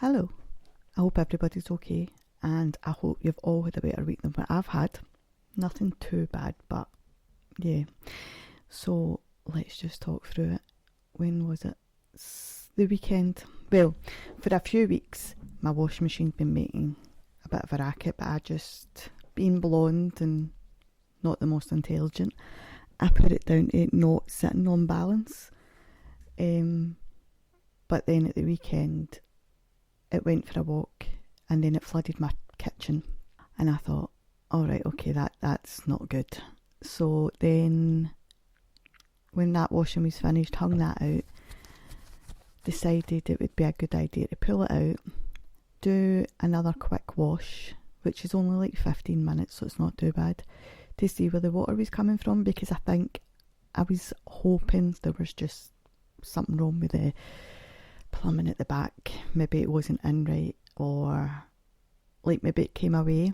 Hello, I hope everybody's okay and I hope you've all had a better week than what I've had. Nothing too bad, but yeah. So let's just talk through it. When was it? The weekend. Well, for a few weeks my washing machine's been making a bit of a racket, but I just, being blonde and not the most intelligent, I put it down to not sitting on balance. But then at the weekend it went for a walk and then it flooded my kitchen and I thought, alright, okay, that's not good. So then when that washing was finished, hung that out, decided it would be a good idea to pull it out, do another quick wash, which is only like 15 minutes, so it's not too bad, to see where the water was coming from, because I think I was hoping there was just something wrong with the plumbing at the back. Maybe it wasn't in right, or like maybe it came away,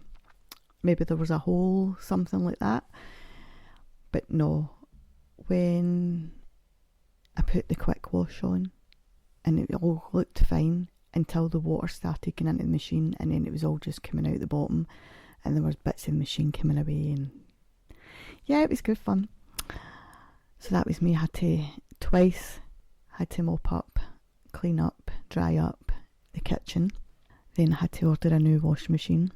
maybe there was a hole, something like that. But no, when I put the quick wash on and it all looked fine until the water started getting into the machine, and then it was all just coming out the bottom and there was bits of the machine coming away, and yeah, it was good fun. So that was me. I had to twice mop up, clean up, dry up the kitchen. Then I had to order a new washing machine,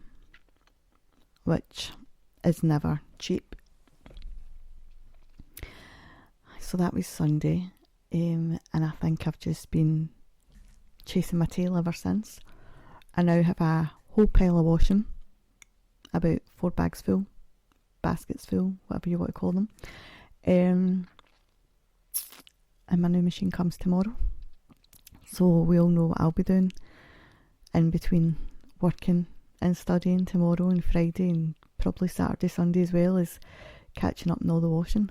which is never cheap. So that was Sunday, and I think I've just been chasing my tail ever since. I now have a whole pile of washing, about 4 bags full, baskets full, whatever you want to call them. And my new machine comes tomorrow. So we all know what I'll be doing in between working and studying tomorrow and Friday and probably Saturday, Sunday as well, is catching up on all the washing.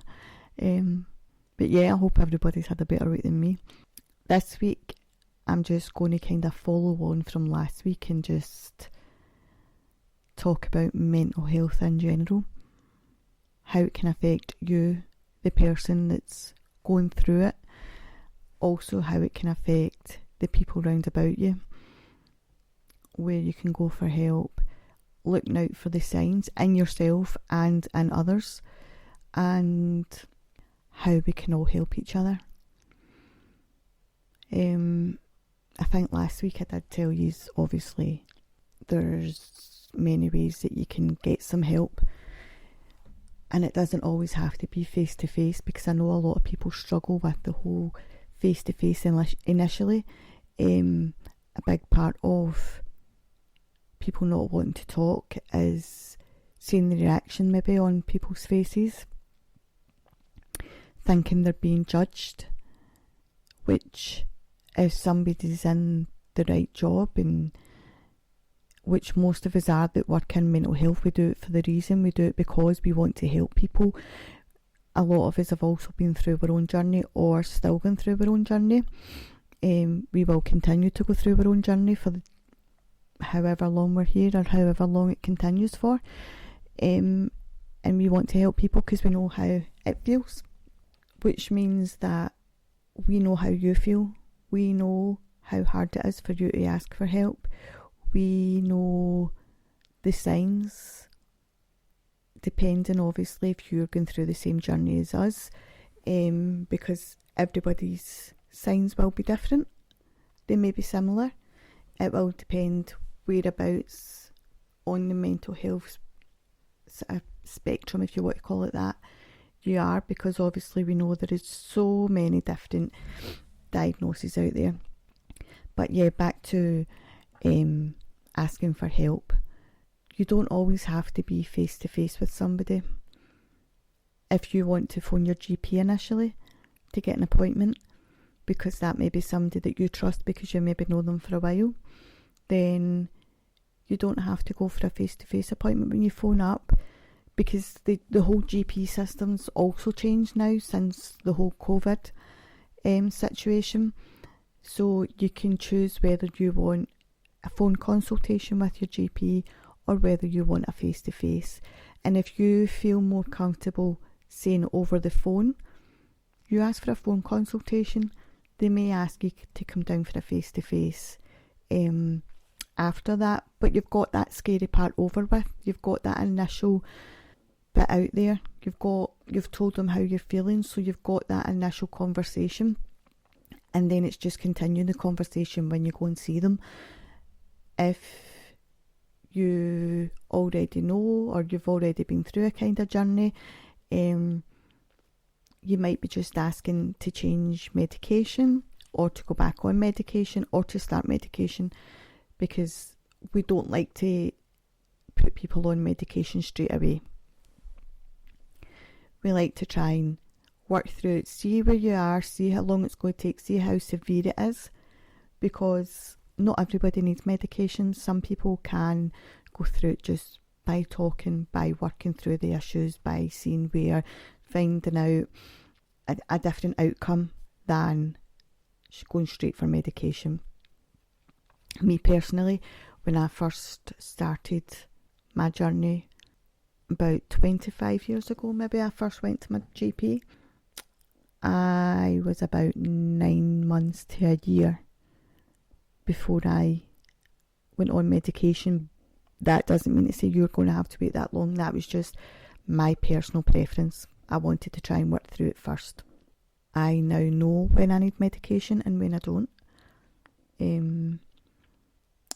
But yeah, I hope everybody's had a better week than me. This week I'm just going to kind of follow on from last week and just talk about mental health in general, how it can affect you, the person that's going through it, also how it can affect the people round about you, where you can go for help, looking out for the signs in yourself and in others, and how we can all help each other. I think last week I did tell you, obviously there's many ways that you can get some help, and it doesn't always have to be face to face, because I know a lot of people struggle with the whole face to face initially. A big part of people not wanting to talk is seeing the reaction maybe on people's faces, thinking they're being judged, which if somebody's in the right job, and which most of us are that work in mental health, we do it for the reason, we do it because we want to help people. A lot of us have also been through our own journey or still going through our own journey. We will continue to go through our own journey for however long we're here, or however long it continues for. And we want to help people because we know how it feels, which means that we know how you feel. We know how hard it is for you to ask for help. We know the signs, depending obviously if you're going through the same journey as us, because everybody's signs will be different. They may be similar. It will depend whereabouts on the mental health spectrum, if you want to call it that, you are, because obviously we know there is so many different diagnoses out there. But yeah, back to asking for help. You don't always have to be face to face with somebody. If you want to phone your GP initially to get an appointment, because that may be somebody that you trust because you maybe know them for a while, then you don't have to go for a face-to-face appointment when you phone up, because the whole GP system's also changed now since the whole COVID situation. So you can choose whether you want a phone consultation with your GP or whether you want a face-to-face. And if you feel more comfortable saying over the phone, you ask for a phone consultation. They may ask you to come down for a face-to-face after that, but you've got that scary part over with. You've got that initial bit out there. You've told them how you're feeling, so you've got that initial conversation, and then it's just continuing the conversation when you go and see them. If you already know, or you've already been through a kind of journey, you might be just asking to change medication, or to go back on medication, or to start medication, because we don't like to put people on medication straight away. We like to try and work through it, see where you are, see how long it's going to take, see how severe it is, because not everybody needs medication. Some people can go through it just by talking, by working through the issues, by seeing where, finding out a different outcome than going straight for medication. Me personally, when I first started my journey about 25 years ago, maybe, I first went to my GP. I was about 9 months to a year before I went on medication. That doesn't mean to say you're going to have to wait that long. That was just my personal preference. I wanted to try and work through it first. I now know when I need medication and when I don't,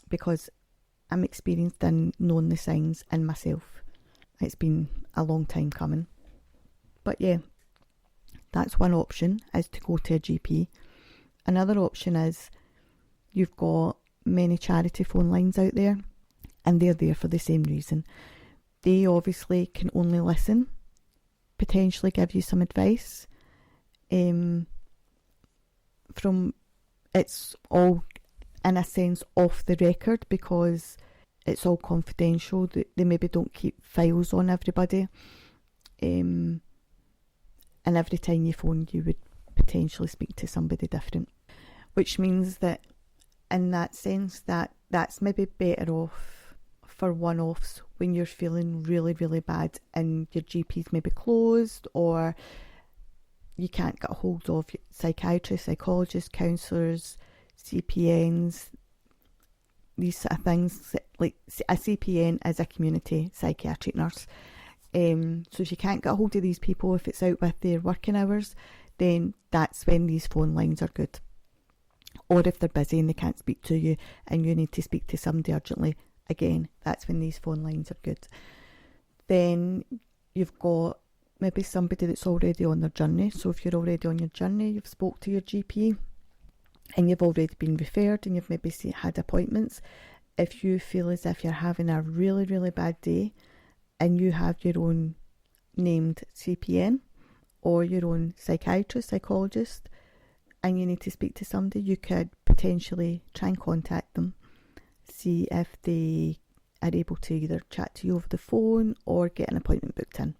because I'm experienced in knowing the signs in myself. It's been a long time coming. But yeah, that's one option, is to go to a GP. Another option is you've got many charity phone lines out there, and they're there for the same reason. They obviously can only listen, potentially give you some advice. It's all, in a sense, off the record, because it's all confidential. They maybe don't keep files on everybody. And every time you phone, you would potentially speak to somebody different, which means that in that sense, that's maybe better off for one-offs when you're feeling really, really bad and your GP's maybe closed, or you can't get a hold of psychiatrists, psychologists, counsellors, CPNs, these sort of things. Like, a CPN is a community psychiatric nurse. So if you can't get a hold of these people, if it's out with their working hours, then that's when these phone lines are good. Or if they're busy and they can't speak to you and you need to speak to somebody urgently, again, that's when these phone lines are good. Then you've got maybe somebody that's already on their journey. So if you're already on your journey, you've spoke to your GP and you've already been referred and you've maybe had appointments. If you feel as if you're having a really, really bad day and you have your own named CPN or your own psychiatrist, psychologist, and you need to speak to somebody, you could potentially try and contact them, see if they are able to either chat to you over the phone or get an appointment booked in.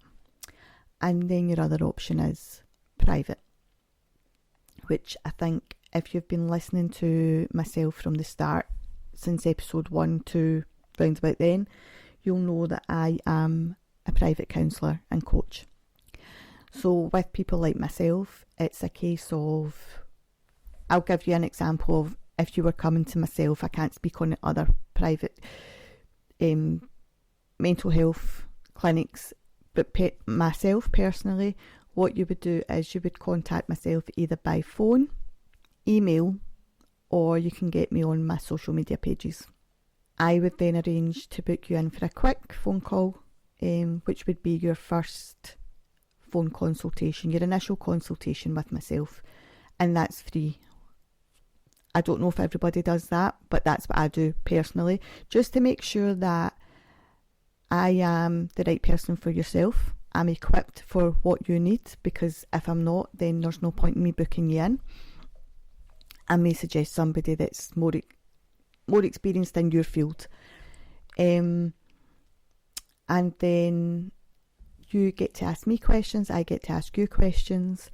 And then your other option is private, which I think if you've been listening to myself from the start, since episode 1 to round about then, you'll know that I am a private counsellor and coach. So with people like myself, it's a case of, I'll give you an example of if you were coming to myself. I can't speak on other private mental health clinics, but myself personally, what you would do is you would contact myself either by phone, email, or you can get me on my social media pages. I would then arrange to book you in for a quick phone call, which would be your first phone consultation, your initial consultation with myself, and that's free. I don't know if everybody does that, but that's what I do personally, just to make sure that I am the right person for yourself. I'm equipped for what you need, because if I'm not, then there's no point in me booking you in. I may suggest somebody that's more experienced in your field. And then you get to ask me questions, I get to ask you questions,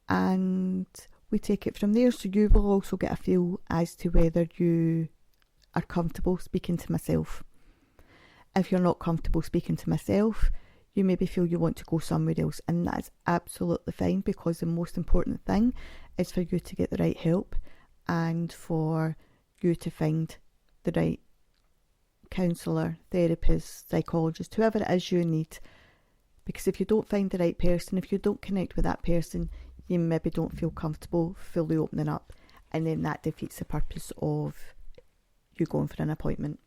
and we take it from there. So you will also get a feel as to whether you are comfortable speaking to myself. If you're not comfortable speaking to myself, you maybe feel you want to go somewhere else, and that's absolutely fine, because the most important thing is for you to get the right help and for you to find the right counsellor, therapist, psychologist, whoever it is you need. Because if you don't find the right person, if you don't connect with that person, you maybe don't feel comfortable fully opening up, and then that defeats the purpose of you going for an appointment.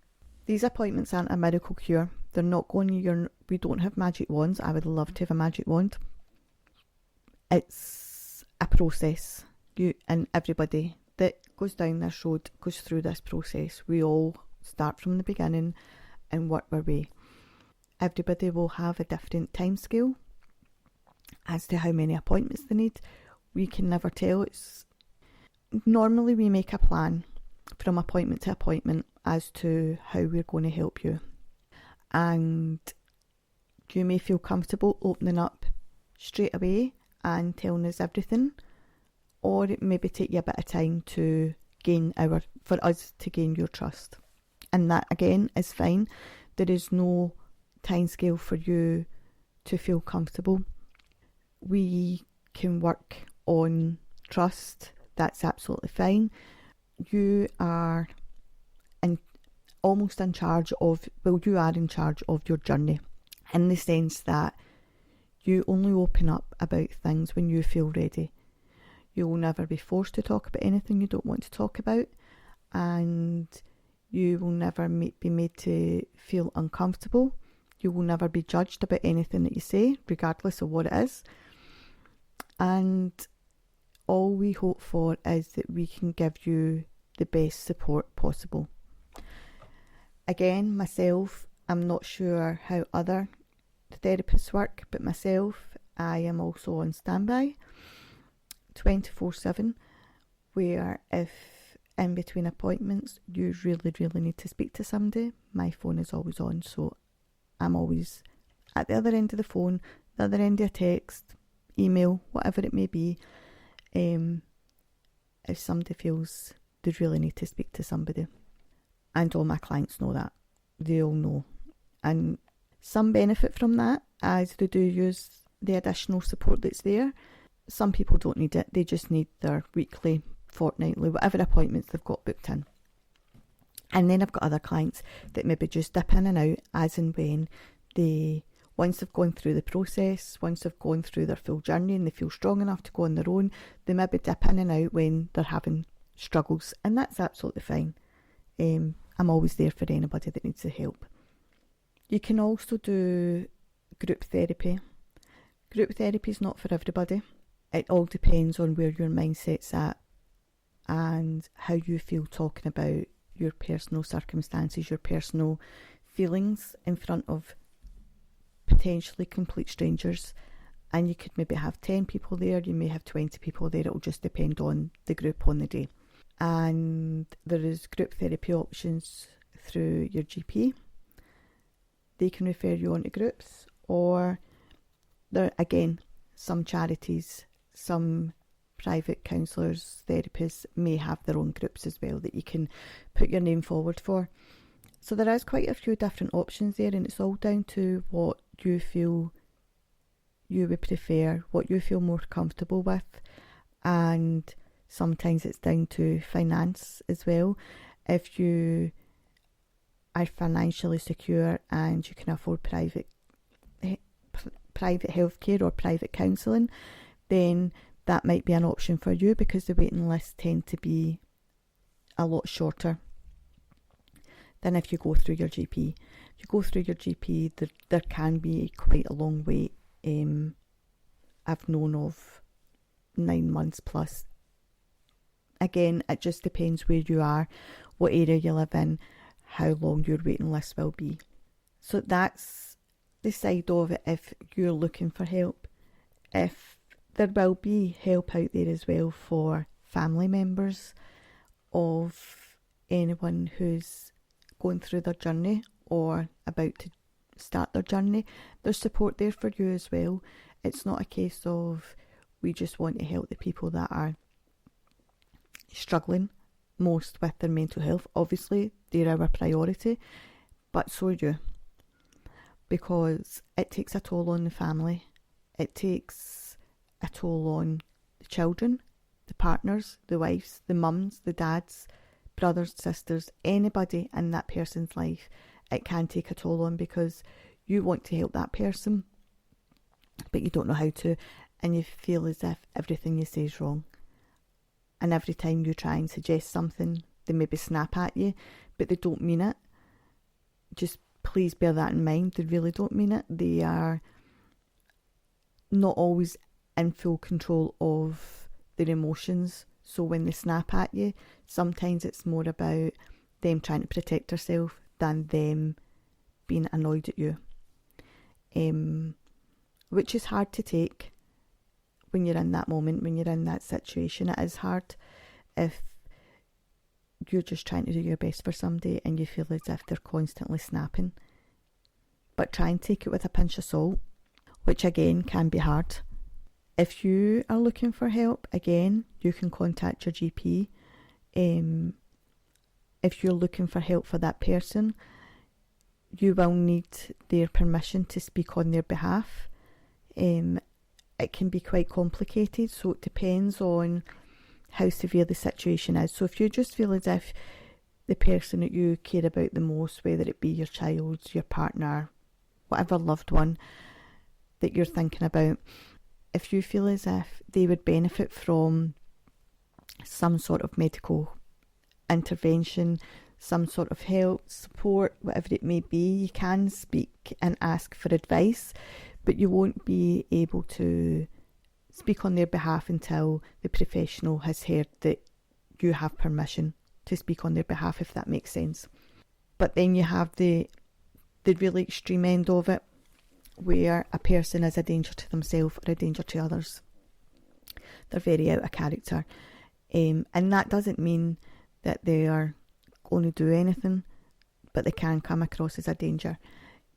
These appointments aren't a miracle cure. They're not going, we don't have magic wands. I would love to have a magic wand. It's a process. You and everybody that goes down this road goes through this process. We all start from the beginning and work our way. Everybody will have a different time scale as to how many appointments they need. We can never tell. Normally we make a plan from appointment to appointment as to how we're going to help you. And you may feel comfortable opening up straight away and telling us everything, or it maybe take you a bit of time for us to gain your trust. And that again is fine. There is no time scale for you to feel comfortable. We can work on trust. That's absolutely fine. You are almost in charge of, you are in charge of your journey, in the sense that you only open up about things when you feel ready. You will never be forced to talk about anything you don't want to talk about, and you will never be made to feel uncomfortable. You will never be judged about anything that you say, regardless of what it is. And all we hope for is that we can give you the best support possible. Again, myself, I'm not sure how other therapists work, but myself, I am also on standby 24/7, where if in between appointments you really, really need to speak to somebody, my phone is always on, so I'm always at the other end of the phone, the other end of a text, email, whatever it may be. If somebody feels they really need to speak to somebody. And all my clients know that. They all know. And some benefit from that, as they do use the additional support that's there. Some people don't need it. They just need their weekly, fortnightly, whatever appointments they've got booked in. And then I've got other clients that maybe just dip in and out as and when once they've gone through the process, once they've gone through their full journey and they feel strong enough to go on their own, they maybe dip in and out when they're having struggles, and that's absolutely fine. I'm always there for anybody that needs the help. You can also do group therapy. Group therapy is not for everybody. It all depends on where your mindset's at and how you feel talking about your personal circumstances, your personal feelings in front of potentially complete strangers. And you could maybe have 10 people there, you may have 20 people there. It will just depend on the group on the day. And there is group therapy options through your GP. They can refer you on to groups, or there again, some charities, some private counsellors, therapists may have their own groups as well that you can put your name forward for. So there is quite a few different options there, and it's all down to what you feel you would prefer, what you feel more comfortable with, and sometimes it's down to finance as well. If you are financially secure and you can afford private healthcare or private counselling, then that might be an option for you, because the waiting lists tend to be a lot shorter than if you go through your GP. If you go through your GP, there can be quite a long wait. I've known of 9 months plus. Again, it just depends where you are, what area you live in, how long your waiting list will be. So that's the side of it if you're looking for help. If there will be help out there as well for family members of anyone who's going through their journey or about to start their journey, there's support there for you as well. It's not a case of we just want to help the people that are struggling most with their mental health. Obviously, they're our priority, but so are you, because it takes a toll on the family. It takes a toll on the children, the partners, the wives, the mums, the dads, brothers, sisters, anybody in that person's life, it can take a toll on, because you want to help that person, but you don't know how to, and you feel as if everything you say is wrong. And every time you try and suggest something, they maybe snap at you, but they don't mean it. Just please bear that in mind. They really don't mean it. They are not always in full control of their emotions. So when they snap at you, sometimes it's more about them trying to protect themselves than them being annoyed at you. Which is hard to take when you're in that moment, when you're in that situation. It is hard if you're just trying to do your best for somebody and you feel as if they're constantly snapping. But try and take it with a pinch of salt, which again can be hard. If you are looking for help, again, you can contact your GP. If you're looking for help for that person, you will need their permission to speak on their behalf. It can be quite complicated, so it depends on how severe the situation is. So if you just feel as if the person that you care about the most, whether it be your child, your partner, whatever loved one that you're thinking about, if you feel as if they would benefit from some sort of medical intervention, some sort of help, support, whatever it may be, you can speak and ask for advice, but you won't be able to speak on their behalf until the professional has heard that you have permission to speak on their behalf, if that makes sense. But then you have the really extreme end of it, where a person is a danger to themselves or a danger to others. They're very out of character. And that doesn't mean that they are going to do anything, but they can come across as a danger.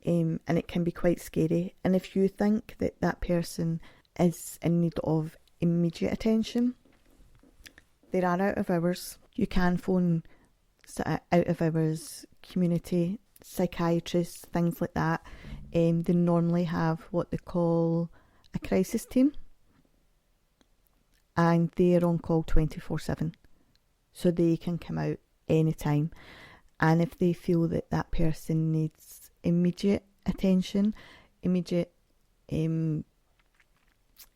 And it can be quite scary. And if you think that that person is in need of immediate attention, there are out of hours. You can phone out of hours community psychiatrists, things like that. They normally have what they call a crisis team, and they're on call 24/7, so they can come out anytime. And if they feel that that person needs immediate attention, immediate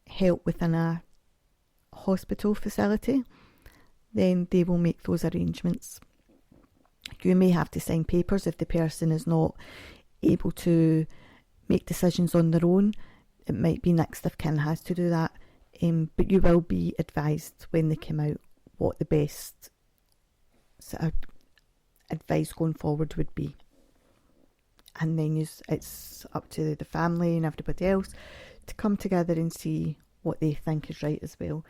help within a hospital facility, then they will make those arrangements. You may have to sign papers if the person is not able to make decisions on their own. It might be next of kin has to do that, but you will be advised when they come out what the best sort of advice going forward would be. And then it's up to the family and everybody else to come together and see what they think is right as well.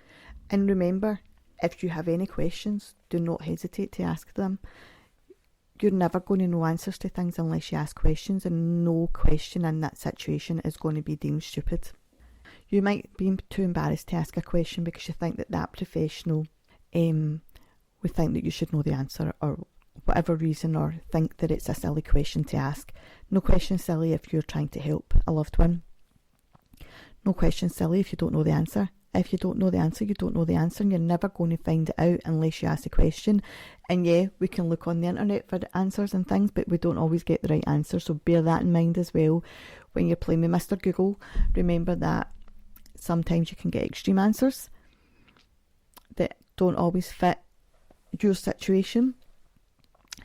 And remember, if you have any questions, do not hesitate to ask them. You're never going to know answers to things unless you ask questions, and no question in that situation is going to be deemed stupid. You might be too embarrassed to ask a question because you think that that professional would think that you should know the answer, or whatever reason, or think that it's a silly question to ask. No question silly if you're trying to help a loved one. No question silly if you don't know the answer. If you don't know the answer, you don't know the answer, and you're never going to find it out unless you ask a question. And yeah, we can look on the internet for answers and things, but we don't always get the right answer, so bear that in mind as well. When you're playing with Mr. Google, remember that sometimes you can get extreme answers that don't always fit your situation.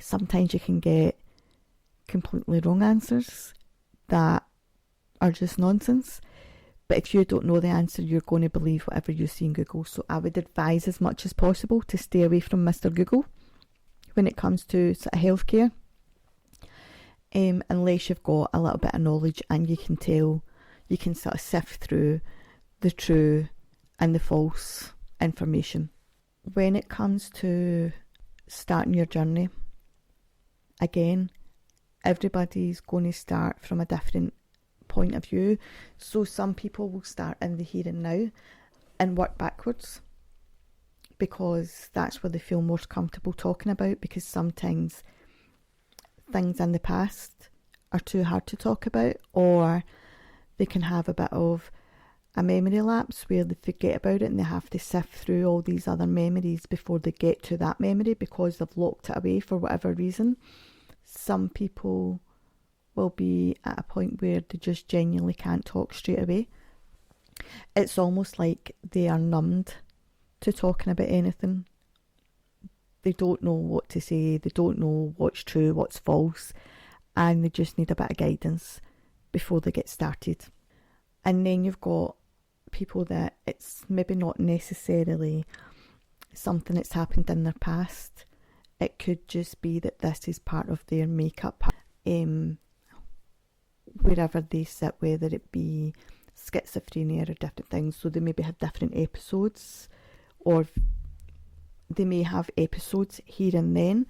Sometimes you can get completely wrong answers that are just nonsense. But if you don't know the answer, you're going to believe whatever you see in Google. So I would advise as much as possible to stay away from Mr. Google when it comes to sort of healthcare, unless you've got a little bit of knowledge and you can tell, you can sort of sift through the true and the false information. When it comes to starting your journey, again, everybody's going to start from a different point of view. So some people will start in the here and now and work backwards, because that's where they feel most comfortable talking about, because sometimes things in the past are too hard to talk about, or they can have a bit of a memory lapse where they forget about it and they have to sift through all these other memories before they get to that memory because they've locked it away for whatever reason. Some people will be at a point where they just genuinely can't talk straight away. It's almost like they are numbed to talking about anything. They don't know what to say, they don't know what's true, what's false, and they just need a bit of guidance before they get started. And then you've got people that it's maybe not necessarily something that's happened in their past. It could just be that this is part of their makeup, wherever they sit, whether it be schizophrenia or different things. So they maybe have different episodes, or they may have episodes here and then,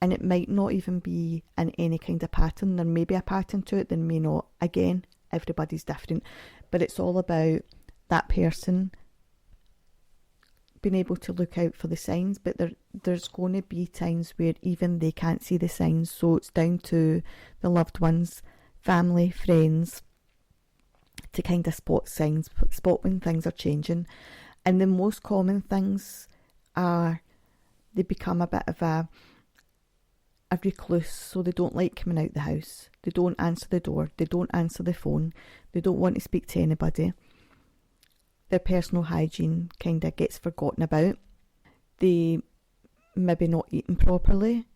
and it might not even be in any kind of pattern. There may be a pattern to it, there may not. Again, everybody's different, but it's all about that person being able to look out for the signs. But there's going to be times where even they can't see the signs, so it's down to the loved ones, family, friends, to kind of spot signs, spot when things are changing. And the most common things are they become a bit of a recluse, so they don't like coming out the house, they don't answer the door, they don't answer the phone, they don't want to speak to anybody. Their personal hygiene kind of gets forgotten about. They maybe not eating properly.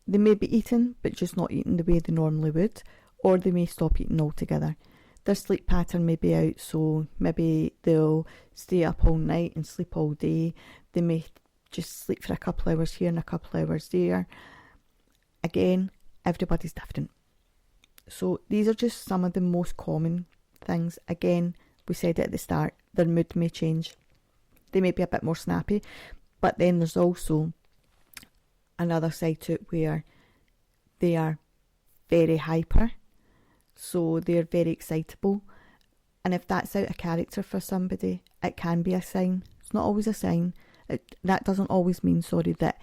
They may be eating, but just not eating the way they normally would, or they may stop eating altogether. Their sleep pattern may be out, so maybe they'll stay up all night and sleep all day. They may just sleep for a couple hours here and a couple hours there. Again, everybody's different. So these are just some of the most common things. Again, we said it at the start, their mood may change. They may be a bit more snappy, but then there's also another side to it where they are very hyper, so they're very excitable. And if that's out of character for somebody, it can be a sign. It's not always a sign. That doesn't always mean, that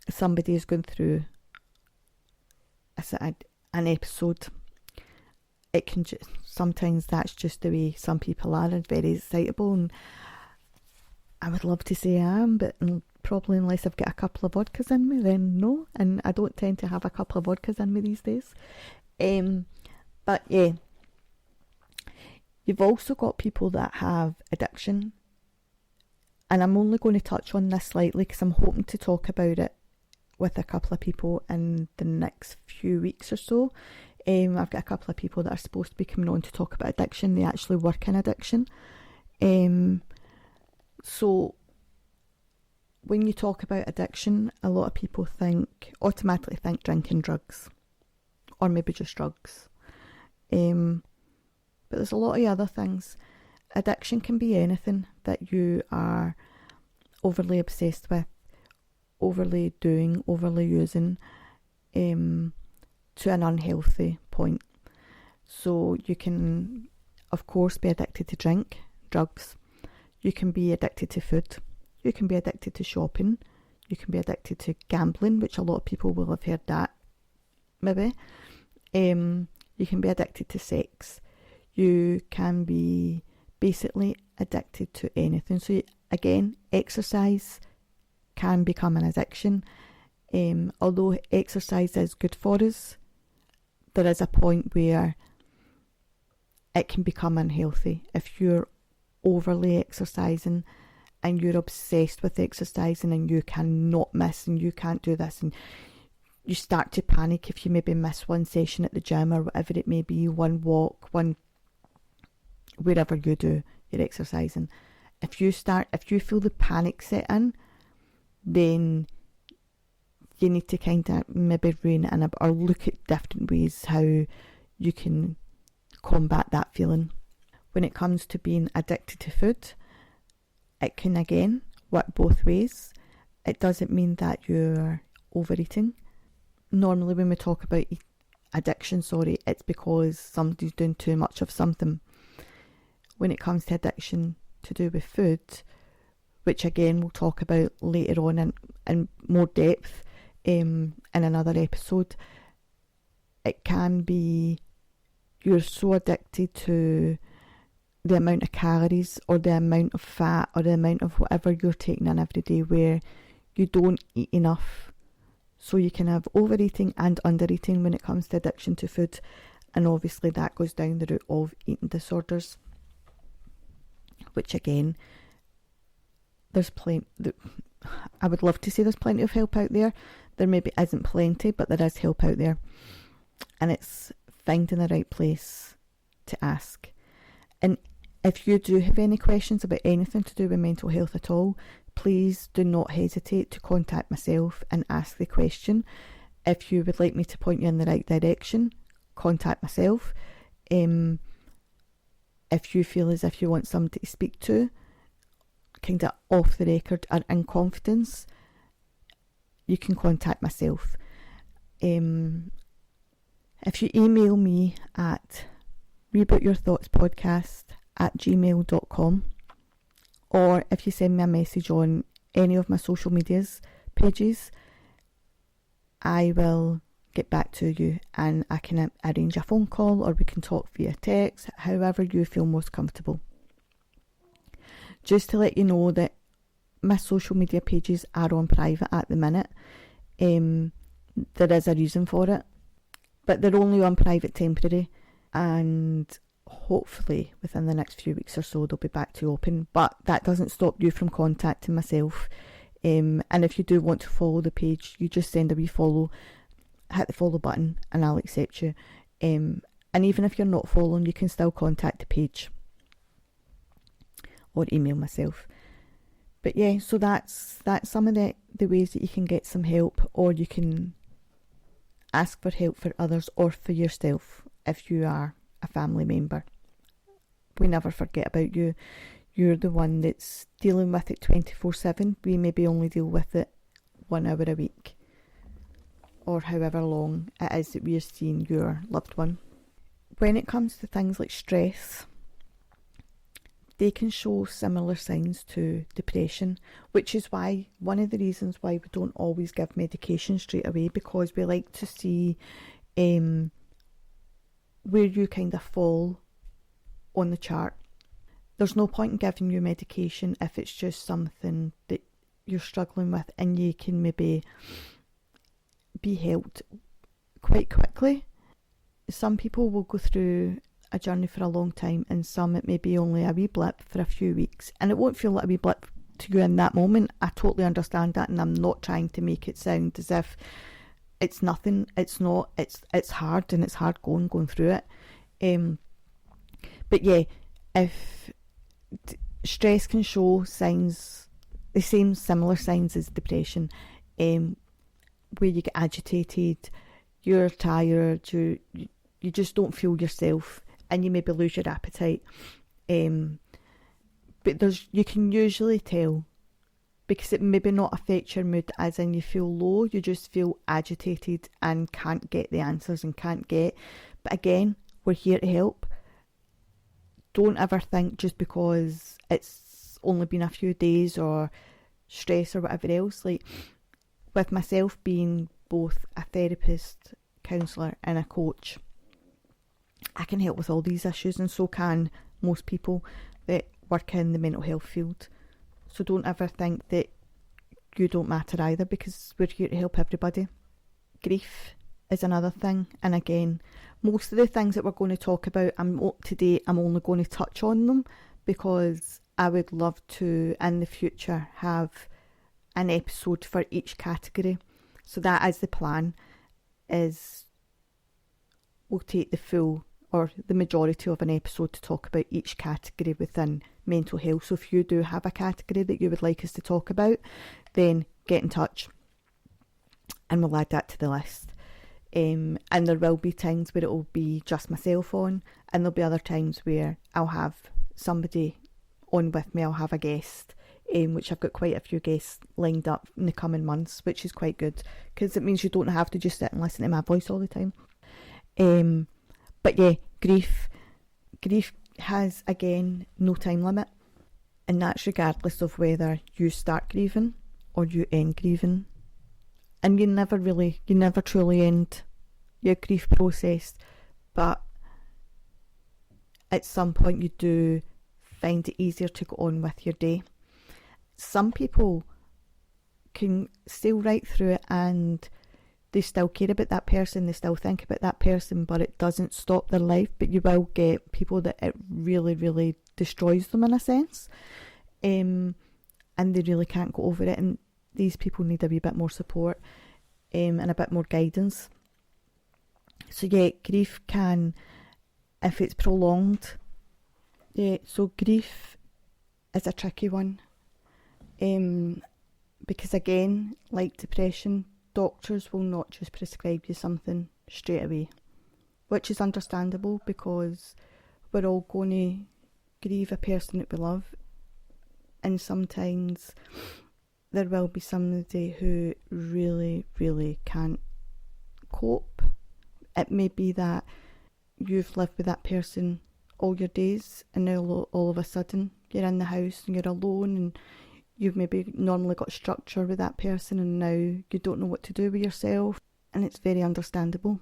somebody is going through an episode. It can just, sometimes that's just the way some people are, and very excitable, and I would love to say I am, but probably unless I've got a couple of vodkas in me, then no, and I don't tend to have a couple of vodkas in me these days. But yeah, you've also got people that have addiction, and I'm only going to touch on this slightly because I'm hoping to talk about it with a couple of people in the next few weeks or so. I've got a couple of people that are supposed to be coming on to talk about addiction. They actually work in addiction. So when you talk about addiction, a lot of people automatically think drinking, drugs, or maybe just drugs. But there's a lot of other things. Addiction can be anything that you are overly obsessed with, overly doing, overly using, to an unhealthy point. So you can, of course, be addicted to drink, drugs. You can be addicted to food. You can be addicted to shopping. You can be addicted to gambling, which a lot of people will have heard that, maybe. You can be addicted to sex. You can be basically addicted to anything. So again, exercise can become an addiction. Although exercise is good for us, there is a point where it can become unhealthy. If you're overly exercising and you're obsessed with exercising and you cannot miss and you can't do this, and you start to panic if you maybe miss one session at the gym or whatever it may be, one walk, wherever you do your exercising. If you feel the panic set in, then you need to kind of maybe rein it in or look at different ways how you can combat that feeling. When it comes to being addicted to food, it can again work both ways. It doesn't mean that you're overeating. Normally when we talk about addiction, it's because somebody's doing too much of something. When it comes to addiction to do with food, which again we'll talk about later on in more depth in another episode, it can be you're so addicted to the amount of calories or the amount of fat or the amount of whatever you're taking in every day, where you don't eat enough. So you can have overeating and undereating when it comes to addiction to food, and obviously that goes down the route of eating disorders, which again, there's plenty. I would love to say there's plenty of help out there. There maybe isn't plenty, but there is help out there, and it's finding the right place to ask. And if you do have any questions about anything to do with mental health at all, please do not hesitate to contact myself and ask the question. If you would like me to point you in the right direction, contact myself. If you feel as if you want somebody to speak to, kind of off the record or in confidence, you can contact myself. If you email me at rebootyourthoughtspodcast@gmail.com, or if you send me a message on any of my social medias pages, I will get back to you and I can arrange a phone call, or we can talk via text, however you feel most comfortable. Just to let you know that my social media pages are on private at the minute. There is a reason for it, but they're only on private temporary, and hopefully within the next few weeks or so they'll be back to open. But that doesn't stop you from contacting myself. And if you do want to follow the page, you just send a wee follow, hit the follow button, and I'll accept you. And even if you're not following, you can still contact the page or email myself. But yeah, so that's some of the ways that you can get some help, or you can ask for help for others or for yourself if you are a family member. We never forget about you. You're the one that's dealing with it 24/7. We maybe only deal with it 1 hour a week, or however long it is that we are seeing your loved one. When it comes to things like stress, they can show similar signs to depression, which is why one of the reasons why we don't always give medication straight away, because we like to see where you kind of fall on the chart. There's no point in giving you medication if it's just something that you're struggling with, and you can maybe be helped quite quickly. Some people will go through a journey for a long time, and some it may be only a wee blip for a few weeks, and it won't feel like a wee blip to you in that moment. I totally understand that, and I'm not trying to make it sound as if it's nothing. It's not. It's hard, and it's hard going through it. But yeah, if stress can show signs, the same similar signs as depression, where you get agitated, you're tired, you just don't feel yourself, and you maybe lose your appetite. But you can usually tell, because it maybe not affect your mood as in you feel low, you just feel agitated and can't get the answers and can't get. But again, we're here to help. Don't ever think just because it's only been a few days or stress or whatever else. Like with myself being both a therapist, counsellor and a coach, I can help with all these issues, and so can most people that work in the mental health field. So don't ever think that you don't matter either, because we're here to help everybody. Grief is another thing, and again, most of the things that we're going to talk about today, I'm only going to touch on them because I would love to in the future have an episode for each category. So that is the plan, is we'll take the full or the majority of an episode to talk about each category within mental health. So if you do have a category that you would like us to talk about, then get in touch and we'll add that to the list. And there will be times where it will be just myself on, and there'll be other times where I'll have somebody on with me. I'll have a guest, which I've got quite a few guests lined up in the coming months, which is quite good because it means you don't have to just sit and listen to my voice all the time. But yeah, grief has, again, no time limit, and that's regardless of whether you start grieving or you end grieving. And you never truly end your grief process, but at some point you do find it easier to go on with your day. Some people can sail right through it and they still care about that person, they still think about that person, but it doesn't stop their life. But you will get people that it really, really destroys them in a sense, and they really can't go over it, and these people need a wee bit more support and a bit more guidance. So yeah, grief can, if it's prolonged, so grief is a tricky one, because again, like depression, doctors will not just prescribe you something straight away, which is understandable because we're all going to grieve a person that we love, and sometimes there will be somebody who really, really can't cope. It may be that you've lived with that person all your days and now all of a sudden you're in the house and you're alone, and you've maybe normally got structure with that person and now you don't know what to do with yourself, and it's very understandable.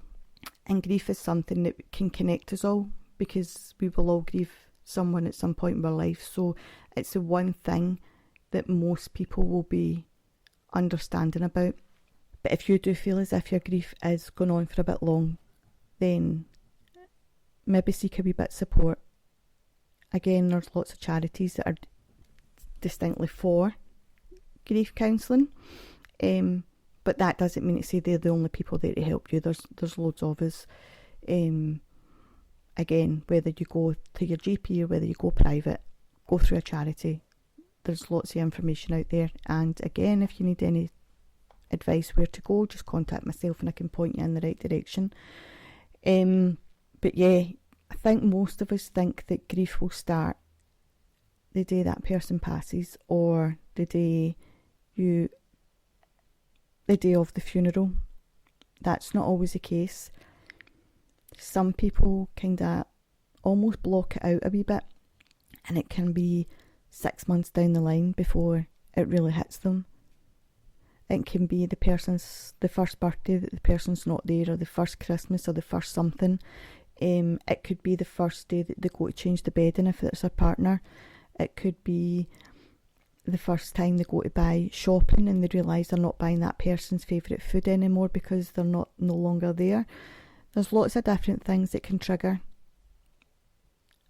And grief is something that can connect us all because we will all grieve someone at some point in our life, so it's the one thing that most people will be understanding about. But if you do feel as if your grief is going on for a bit long, then maybe seek a wee bit of support. Again, there's lots of charities that are distinctly for grief counselling, but that doesn't mean to say they're the only people there to help you. There's loads of us. Again, whether you go to your GP or whether you go private, go through a charity. There's lots of information out there, and again, if you need any advice where to go, just contact myself and I can point you in the right direction. But yeah, I think most of us think that grief will start the day that person passes, or the day of the funeral. That's not always the case. Some people kind of almost block it out a wee bit, and it can be 6 months down the line before it really hits them. It can be the first birthday that the person's not there, or the first Christmas, or the first something. It could be the first day that they go to change the bedding if it's a partner. It could be the first time they go to buy shopping and they realise they're not buying that person's favourite food anymore because they're no longer there. There's lots of different things that can trigger,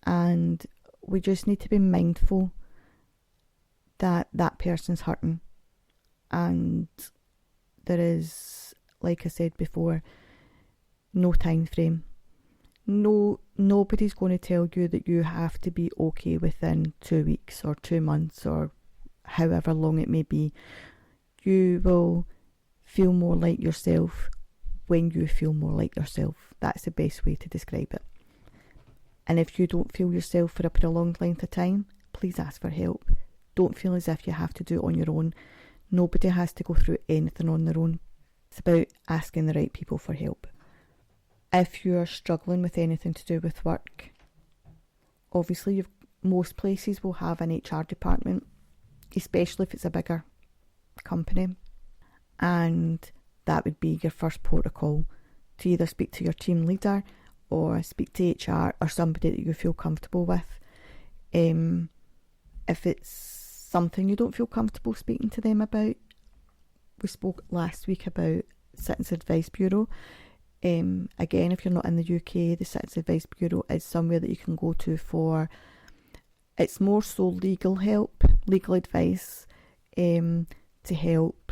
and we just need to be mindful that that person's hurting, and there is, like I said before, no time frame. Nobody's going to tell you that you have to be okay within 2 weeks or 2 months or however long it may be. You will feel more like yourself when you feel more like yourself. That's the best way to describe it. And if you don't feel yourself for a prolonged length of time, please ask for help. Don't feel as if you have to do it on your own. Nobody has to go through anything on their own. It's about asking the right people for help. If you're struggling with anything to do with work, obviously most places will have an HR department, especially if it's a bigger company, and that would be your first protocol, to either speak to your team leader or speak to HR or somebody that you feel comfortable with. If it's something you don't feel comfortable speaking to them about, we spoke last week about Citizens Advice Bureau. Again, if you're not in the UK, the Citizens Advice Bureau is somewhere that you can go to for, it's more so legal help, legal advice, to help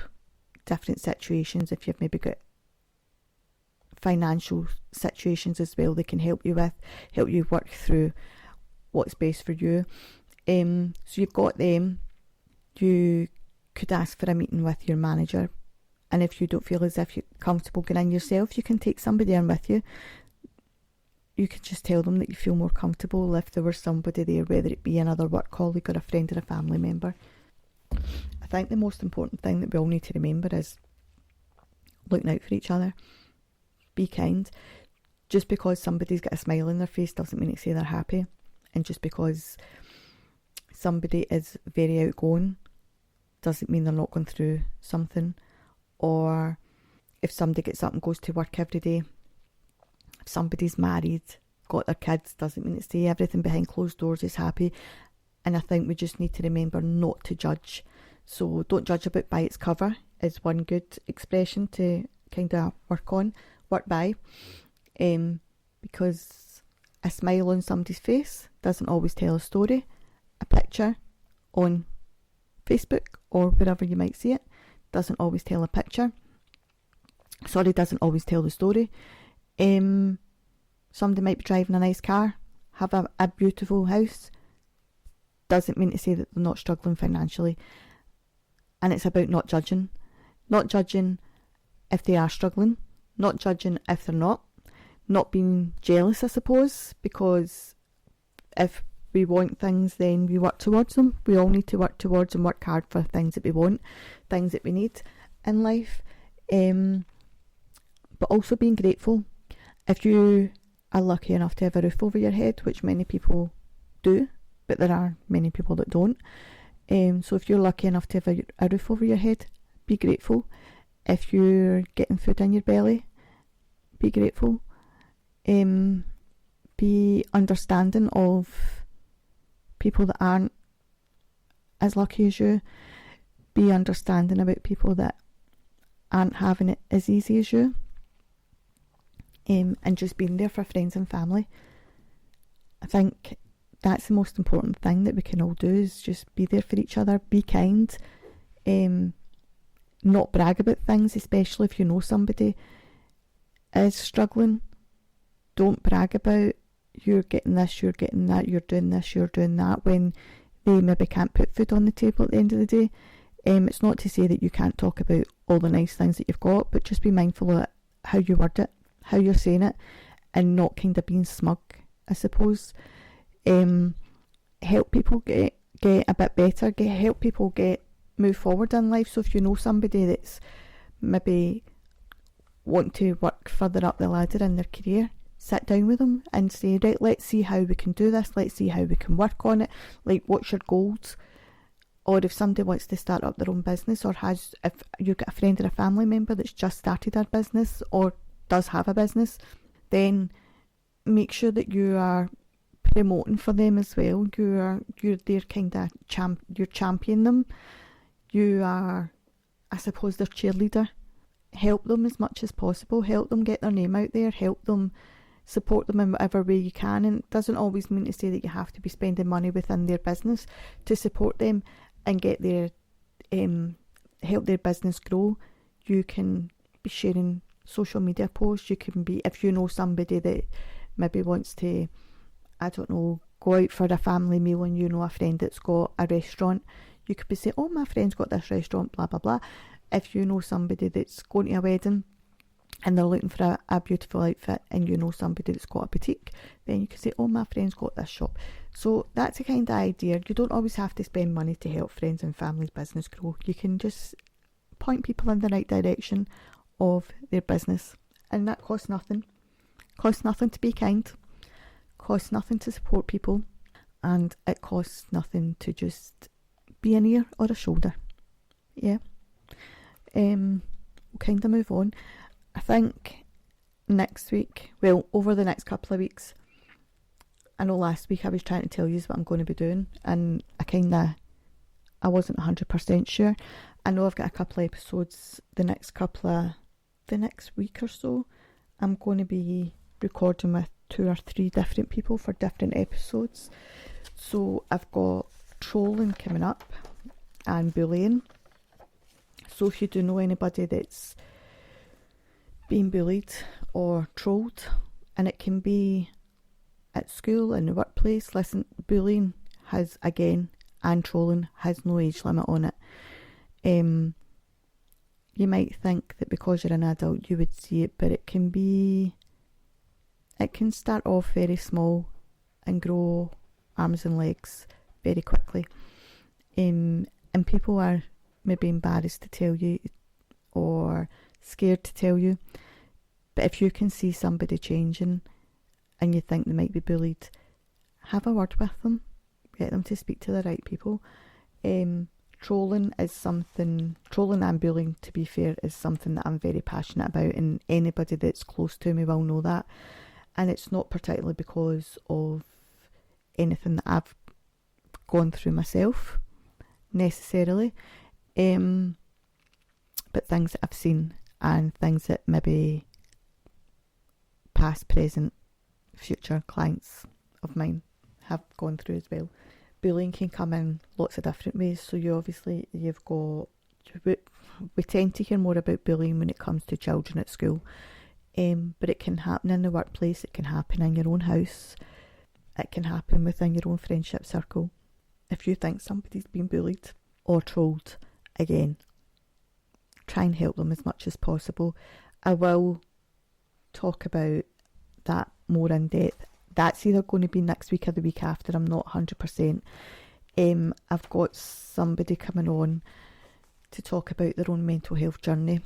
different situations. If you've maybe got financial situations as well, they can help you work through what's best for you. So you've got them. You could ask for a meeting with your manager, and if you don't feel as if you're comfortable going in yourself, you can take somebody in with you. You could just tell them that you feel more comfortable if there was somebody there, whether it be another work colleague or a friend or a family member. I think the most important thing that we all need to remember is looking out for each other. Be kind. Just because somebody's got a smile on their face doesn't mean to say they're happy. And just because somebody is very outgoing doesn't mean they're not going through something. Or if somebody gets up and goes to work every day, if somebody's married, got their kids doesn't mean to say everything behind closed doors is happy. And I think we just need to remember not to judge. So don't judge a book by its cover is one good expression to kind of work by. Because a smile on somebody's face doesn't always tell a story. A picture on Facebook or wherever you might see it doesn't always tell a picture. Doesn't always tell the story. Somebody might be driving a nice car, have a beautiful house, doesn't mean to say that they're not struggling financially. And it's about not judging. Not judging if they are struggling, not judging if they're not being jealous, I suppose, because if we want things, then we work towards them. We all need to work towards and work hard for things that we want, things that we need in life. But also being grateful. If you are lucky enough to have a roof over your head, which many people do, but there are many people that don't. So if you're lucky enough to have a roof over your head, be grateful. If you're getting food in your belly, be grateful. Be understanding of people that aren't as lucky as you. Be understanding about people that aren't having it as easy as you. And just being there for friends and family. I think that's the most important thing that we can all do, is just be there for each other, be kind, not brag about things, especially if you know somebody is struggling. Don't brag about you're getting this, you're getting that, you're doing this, you're doing that, when they maybe can't put food on the table at the end of the day. It's not to say that you can't talk about all the nice things that you've got, but just be mindful of how you word it, how you're saying it, and not kind of being smug, I suppose. Help people get a bit better, help people move forward in life. So if you know somebody that's maybe want to work further up the ladder in their career, sit down with them and say, right, let's see how we can do this, let's see how we can work on it, like what's your goals? Or if somebody wants to start up their own business, or if you've got a friend or a family member that's just started their business or does have a business, then make sure that you are promoting for them as well. You're their kind of you're championing them. You are, I suppose, their cheerleader. Help them as much as possible. Help them get their name out there. Help them, support them in whatever way you can. And it doesn't always mean to say that you have to be spending money within their business to support them and get their help their business grow. You can be sharing social media posts. You can be, if you know somebody that maybe wants to, I don't know, go out for a family meal and you know a friend that's got a restaurant, you could be saying, oh, my friend's got this restaurant, blah blah blah. If you know somebody that's going to a wedding and they're looking for a beautiful outfit, and you know somebody that's got a boutique, then you can say, oh, my friend's got this shop. So that's a kind of idea. You don't always have to spend money to help friends and family's business grow. You can just point people in the right direction of their business, and that costs nothing. Costs nothing to be kind, costs nothing to support people, and it costs nothing to just be an ear or a shoulder. Yeah. We'll kind of move on. I think next week, well, over the next couple of weeks, I know last week I was trying to tell you what I'm going to be doing, and I wasn't 100% sure. I know I've got a couple of episodes the next week or so. I'm going to be recording with 2 or 3 different people for different episodes. So I've got trolling coming up and bullying. So if you do know anybody that's being bullied or trolled, and it can be at school, in the workplace, listen, bullying has, again, and trolling has no age limit on it. You might think that because you're an adult you would see it, but it can start off very small and grow arms and legs very quickly. And people are maybe embarrassed to tell you or scared to tell you. But if you can see somebody changing and you think they might be bullied, have a word with them. Get them to speak to the right people. Trolling and bullying, to be fair, is something that I'm very passionate about, and anybody that's close to me will know that. And it's not particularly because of anything that I've gone through myself necessarily, but things that I've seen and things that maybe past, present, future clients of mine have gone through as well. Bullying can come in lots of different ways. So you've got, we tend to hear more about bullying when it comes to children at school, but it can happen in the workplace, it can happen in your own house, it can happen within your own friendship circle. If you think somebody's been bullied or trolled, again, try and help them as much as possible. I will talk about that more in depth. That's either going to be next week or the week after. I'm not 100%. I've got somebody coming on to talk about their own mental health journey.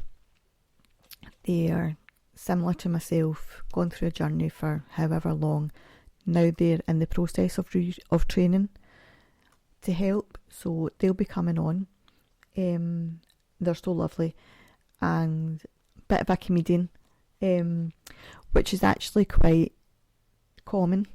They are similar to myself, gone through a journey for however long. Now they're in the process of training to help, so they'll be coming on. They're so lovely and a bit of a comedian, which is actually quite common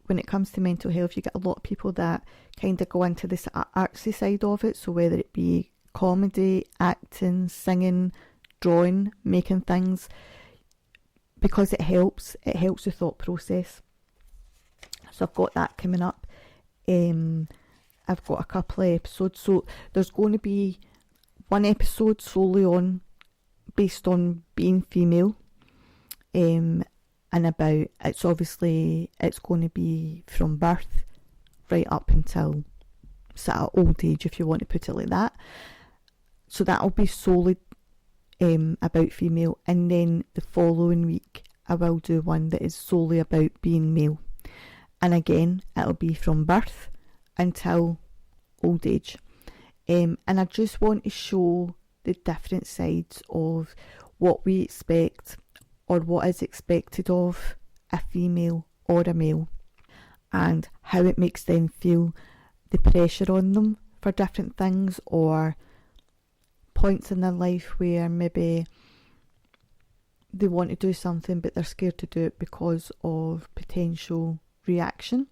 when it comes to mental health. You get a lot of people that kind of go into this artsy side of it, so whether it be comedy, acting, singing, drawing, making things, because it helps the thought process. So I've got that coming up. I've got a couple of episodes, so there's going to be one episode solely based on being female, and about, it's going to be from birth right up until sort of old age, if you want to put it like that. So that'll be solely about female, and then the following week I will do one that is solely about being male, and again it'll be from birth until old age, and I just want to show the different sides of what we expect or what is expected of a female or a male, and how it makes them feel, the pressure on them for different things, or points in their life where maybe they want to do something but they're scared to do it because of potential reaction.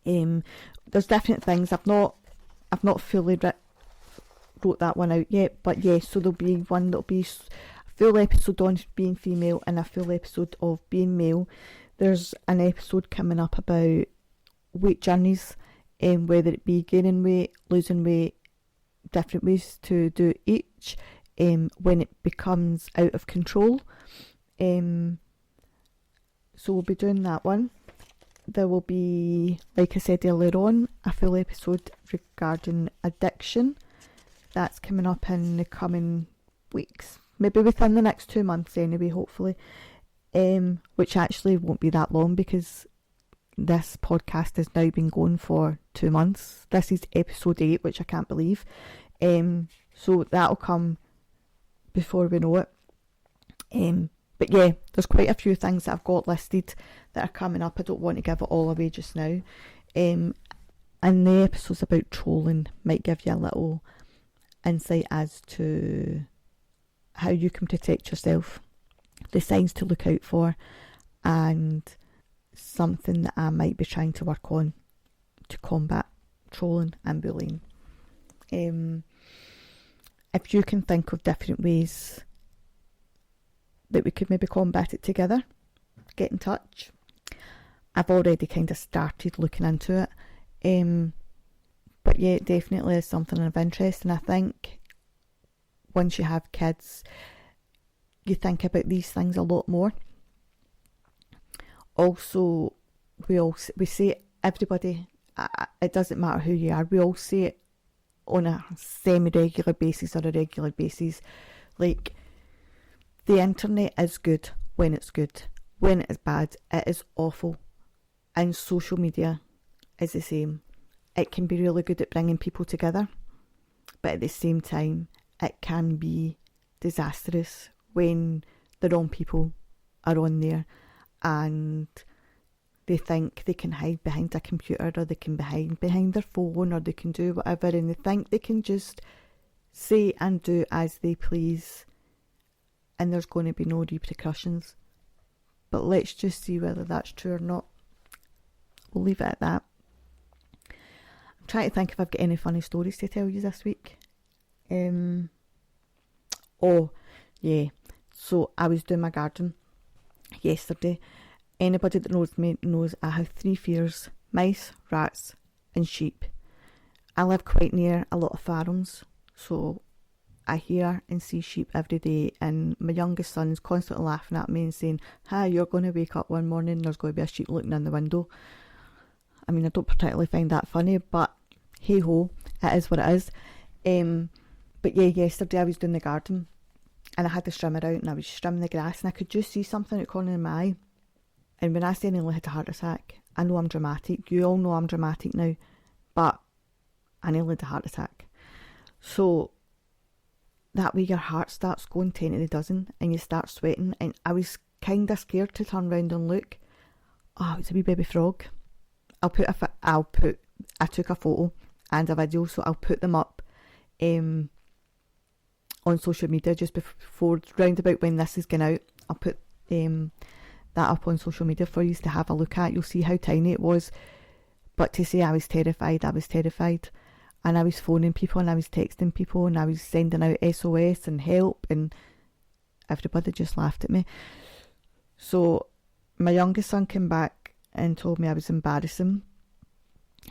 There's different things. I've not fully wrote that one out yet, but yes, so there'll be one that'll be a full episode on being female and a full episode of being male. There's an episode coming up about weight journeys, whether it be gaining weight, losing weight, different ways to do each, when it becomes out of control. So we'll be doing that one. There will be, like I said earlier on, a full episode regarding addiction. That's coming up in the coming weeks, maybe within the next 2 months anyway, hopefully, which actually won't be that long because this podcast has now been going for 2 months. This is episode 8, which I can't believe. So that'll come before we know it. But yeah, there's quite a few things that I've got listed that are coming up. I don't want to give it all away just now. And the episodes about trolling might give you a little insight as to how you can protect yourself, the signs to look out for, and something that I might be trying to work on to combat trolling and bullying. If you can think of different ways that we could maybe combat it together, get in touch. I've already kind of started looking into it, but yeah, it definitely is something of interest, and I think once you have kids you think about these things a lot more. Also, we see it, everybody, it doesn't matter who you are, we all see it on a semi-regular basis or a regular basis. Like, the internet is good when it's good. When it is bad, it is awful. And social media is the same. It can be really good at bringing people together, but at the same time, it can be disastrous when the wrong people are on there and they think they can hide behind a computer, or they can hide behind their phone, or they can do whatever, and they think they can just say and do as they please, and there's going to be no repercussions. but let's just see whether that's true or not. We'll leave it at that. I'm trying to think if I've got any funny stories to tell you this week. Oh, yeah. So I was doing my garden yesterday. Anybody that knows me knows I have 3 fears: mice, rats and sheep. I live quite near a lot of farms, so I hear and see sheep every day, and my youngest son's constantly laughing at me and saying, "Hi, you're going to wake up one morning and there's going to be a sheep looking in the window." I mean, I don't particularly find that funny, but hey ho, it is what it is. But yeah, yesterday I was doing the garden and I had the strimmer out and I was trimming the grass and I could just see something at the corner of my eye. And when I say I nearly had a heart attack, I know I'm dramatic. You all know I'm dramatic now, but I nearly had a heart attack. So that way your heart starts going 10 to the dozen and you start sweating, and I was kind of scared to turn round and look. Oh, it's a wee baby frog. I took a photo and a video, so I'll put them up on social media just before, round about when this is going out. I'll put that up on social media for you to have a look at. You'll see how tiny it was. But to say I was terrified. And I was phoning people and I was texting people and I was sending out SOS and help, and everybody just laughed at me. So my youngest son came back and told me I was embarrassing.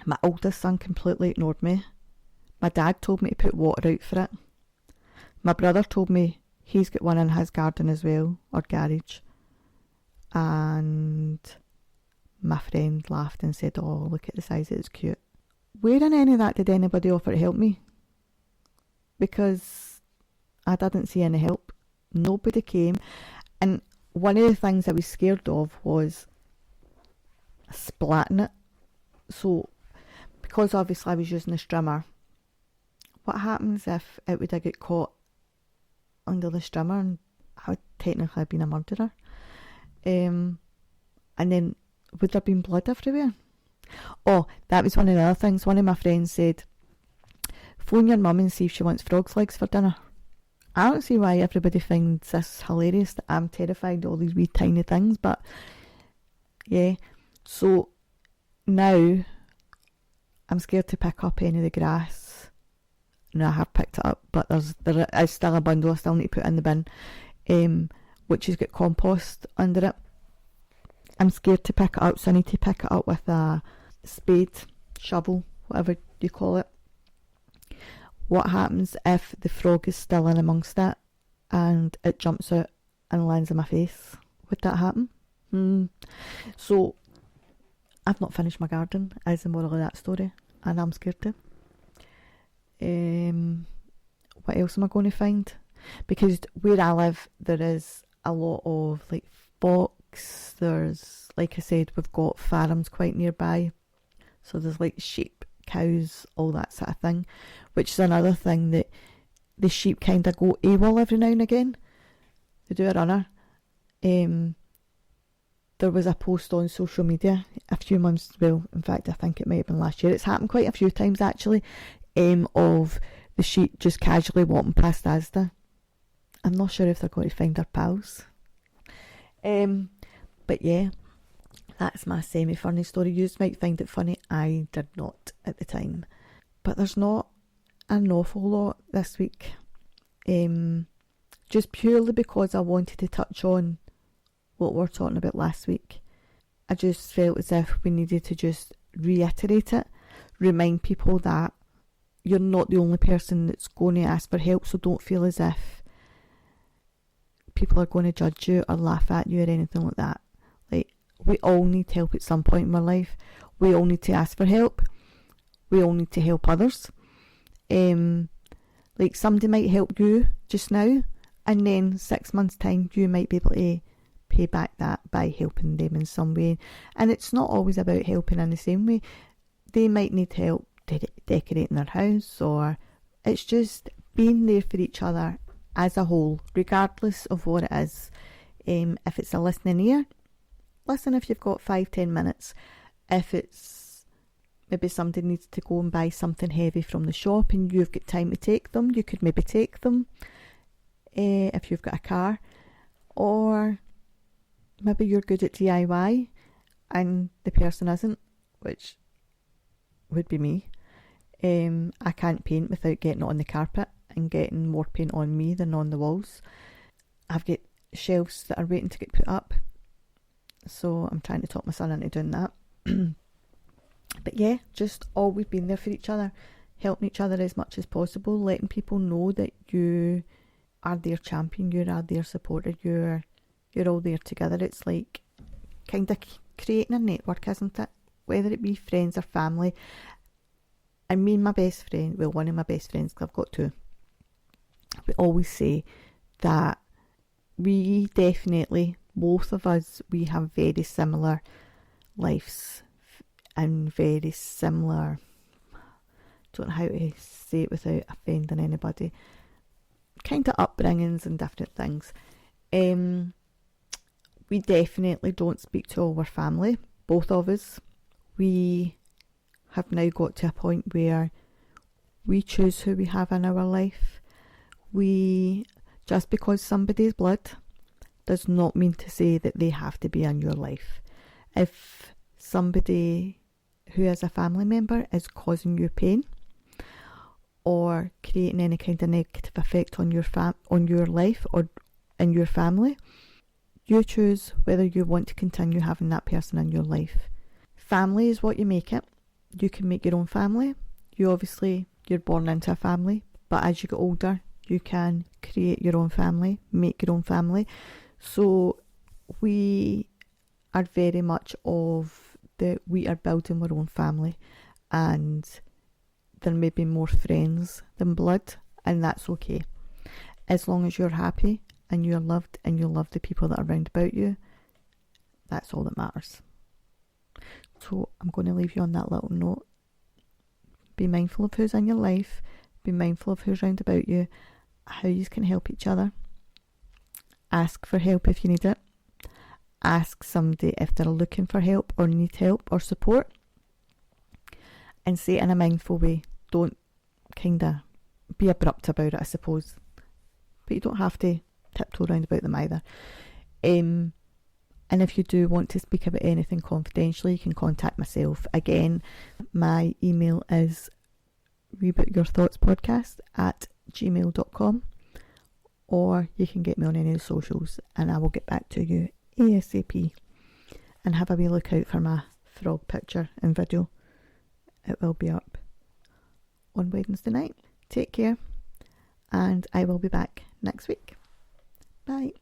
My oldest son completely ignored me. My dad told me to put water out for it. My brother told me he's got one in his garden as well, or garage. And my friend laughed and said, "Oh, look at the size, it's cute." Where in any of that did anybody offer to help me? Because I didn't see any help. Nobody came. And one of the things I was scared of was splatting it. So, because obviously I was using a strimmer, what happens if it would have got caught under the strimmer and I would technically have been a murderer? And then would there have been blood everywhere? Oh, that was one of the other things. One of my friends said, "Phone your mum and see if she wants frog's legs for dinner." I don't see why everybody finds this hilarious, that I'm terrified of all these wee tiny things, but yeah. So now I'm scared to pick up any of the grass. No, I have picked it up, but there is still a bundle I still need to put in the bin, which has got compost under it. I'm scared to pick it up, so I need to pick it up with a spade, shovel, whatever you call it. What happens if the frog is still in amongst it and it jumps out and lands in my face? Would that happen? So I've not finished my garden, is the moral of that story, and I'm scared to. What else am I going to find? Because where I live, there is a lot of like fox. There's, like I said, we've got farms quite nearby, so there's like sheep, cows, all that sort of thing, which is another thing that the sheep kind of go AWOL every now and again. They do a runner. There was a post on social media a few months, well, in fact I think it might have been last year, it's happened quite a few times actually, of the sheep just casually walking past Asda. I'm not sure if they're going to find their pals. But yeah, that's my semi-funny story. You might find it funny. I did not at the time. But there's not an awful lot this week. Just purely because I wanted to touch on what we were talking about last week. I just felt as if we needed to just reiterate it, remind people that you're not the only person that's going to ask for help, so don't feel as if people are going to judge you or laugh at you or anything like that. Like, we all need help at some point in our life. We all need to ask for help. We all need to help others. Like, somebody might help you just now, and then 6 months' time you might be able to pay back that by helping them in some way. And it's not always about helping in the same way. They might need help decorating their house, or it's just being there for each other as a whole, regardless of what it is. If it's a listening ear, listen if you've got 5-10 minutes. If it's maybe somebody needs to go and buy something heavy from the shop and you've got time to take them, you could maybe take them if you've got a car. Or maybe you're good at DIY and the person isn't, which would be me. I can't paint without getting it on the carpet and getting more paint on me than on the walls. I've got shelves that are waiting to get put up, so I'm trying to talk my son into doing that. But yeah, just always being there for each other, helping each other as much as possible, letting people know that you are their champion, you are their supporter, you're all there together. It's like kind of creating a network, isn't it? Whether it be friends or family. And me and my best friend, well, one of my best friends, because I've got two, we always say that we definitely, both of us, we have very similar lives and very similar, don't know how to say it without offending anybody, kind of upbringings and different things. We definitely don't speak to all our family, both of us. We have now got to a point where we choose who we have in our life. Just because somebody's blood does not mean to say that they have to be in your life. If somebody who is a family member is causing you pain or creating any kind of negative effect on your life or in your family, you choose whether you want to continue having that person in your life. Family is what you make it. You can make your own family. You're born into a family, but as you get older, you can create your own family, make your own family. So we are very much of we are building our own family, and there may be more friends than blood, and that's okay. As long as you're happy and you're loved and you love the people that are around about you, that's all that matters. So I'm going to leave you on that little note. Be mindful of who's in your life, be mindful of who's around about you, how you can help each other. Ask for help if you need it. Ask somebody if they're looking for help or need help or support, and say it in a mindful way. Don't kind of be abrupt about it, I suppose, but you don't have to tiptoe around about them either. And if you do want to speak about anything confidentially, you can contact myself. Again, my email is rebootyourthoughtspodcast@gmail.com, or you can get me on any of the socials and I will get back to you ASAP. And have a wee look out for my frog picture and video. It will be up on Wednesday night. Take care, and I will be back next week. Bye.